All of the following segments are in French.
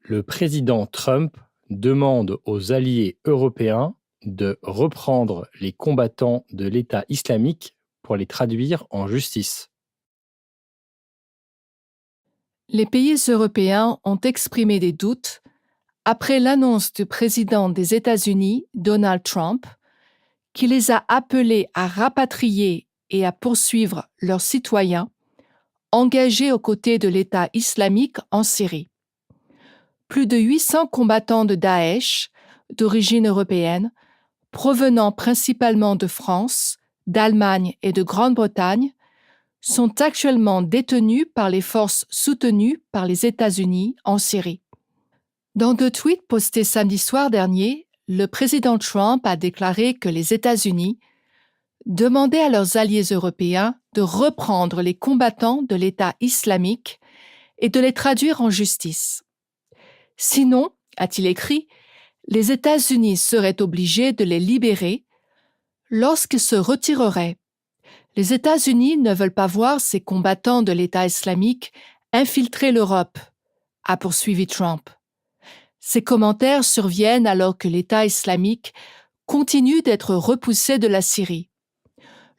Le président Trump demande aux alliés européens de reprendre les combattants de l'État islamique pour les traduire en justice. Les pays européens ont exprimé des doutes après l'annonce du président des États-Unis, Donald Trump, qui les a appelés à rapatrier et à poursuivre leurs citoyens engagés aux côtés de l'État islamique en Syrie. Plus de 800 combattants de Daesh, d'origine européenne, provenant principalement de France, d'Allemagne et de Grande-Bretagne, sont actuellement détenus par les forces soutenues par les États-Unis en Syrie. Dans deux tweets postés samedi soir dernier, le président Trump a déclaré que les États-Unis demandaient à leurs alliés européens de reprendre les combattants de l'État islamique et de les traduire en justice. Sinon, a-t-il écrit, les États-Unis seraient obligés de les libérer lorsqu'ils se retireraient. Les États-Unis ne veulent pas voir ces combattants de l'État islamique infiltrer l'Europe, a poursuivi Trump. Ces commentaires surviennent alors que l'État islamique continue d'être repoussé de la Syrie.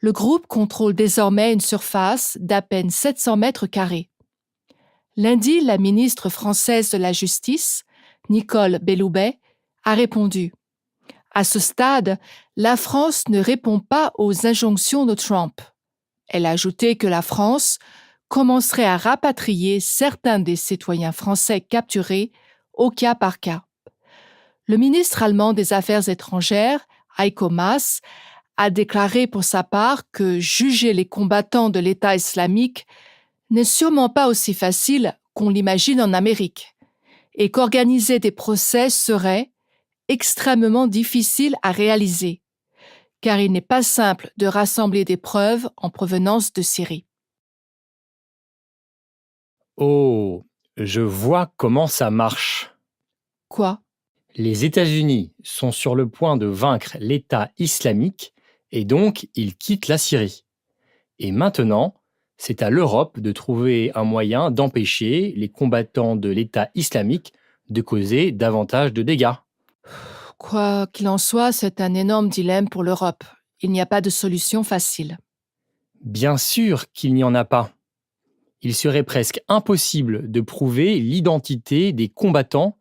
Le groupe contrôle désormais une surface d'à peine 700 mètres carrés. Lundi, la ministre française de la Justice, Nicole Belloubet, a répondu « À ce stade, la France ne répond pas aux injonctions de Trump. » Elle a ajouté que la France commencerait à rapatrier certains des citoyens français capturés au cas par cas. Le ministre allemand des Affaires étrangères, Heiko Maas, a déclaré pour sa part que juger les combattants de l'État islamique n'est sûrement pas aussi facile qu'on l'imagine en Amérique et qu'organiser des procès serait extrêmement difficile à réaliser, car il n'est pas simple de rassembler des preuves en provenance de Syrie. Oh, je vois comment ça marche. Quoi ? Les États-Unis sont sur le point de vaincre l'État islamique et donc ils quittent la Syrie. Et maintenant, c'est à l'Europe de trouver un moyen d'empêcher les combattants de l'État islamique de causer davantage de dégâts. Quoi qu'il en soit, c'est un énorme dilemme pour l'Europe. Il n'y a pas de solution facile. Bien sûr qu'il n'y en a pas. Il serait presque impossible de prouver l'identité des combattants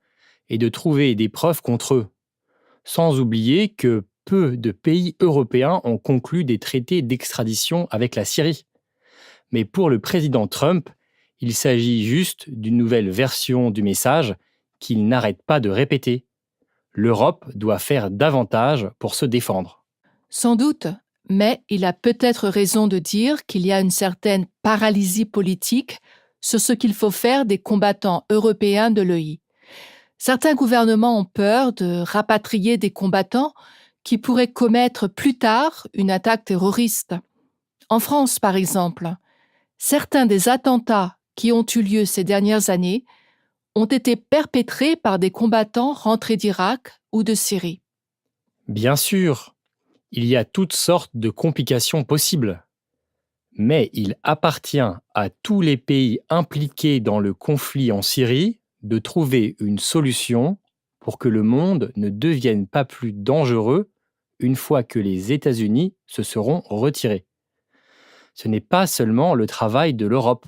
et de trouver des preuves contre eux. Sans oublier que peu de pays européens ont conclu des traités d'extradition avec la Syrie. Mais pour le président Trump, il s'agit juste d'une nouvelle version du message qu'il n'arrête pas de répéter. L'Europe doit faire davantage pour se défendre. Sans doute, mais il a peut-être raison de dire qu'il y a une certaine paralysie politique sur ce qu'il faut faire des combattants européens de l'EI. Certains gouvernements ont peur de rapatrier des combattants qui pourraient commettre plus tard une attaque terroriste. En France, par exemple, certains des attentats qui ont eu lieu ces dernières années ont été perpétrés par des combattants rentrés d'Irak ou de Syrie. Bien sûr, il y a toutes sortes de complications possibles. Mais il appartient à tous les pays impliqués dans le conflit en Syrie de trouver une solution pour que le monde ne devienne pas plus dangereux une fois que les États-Unis se seront retirés. Ce n'est pas seulement le travail de l'Europe.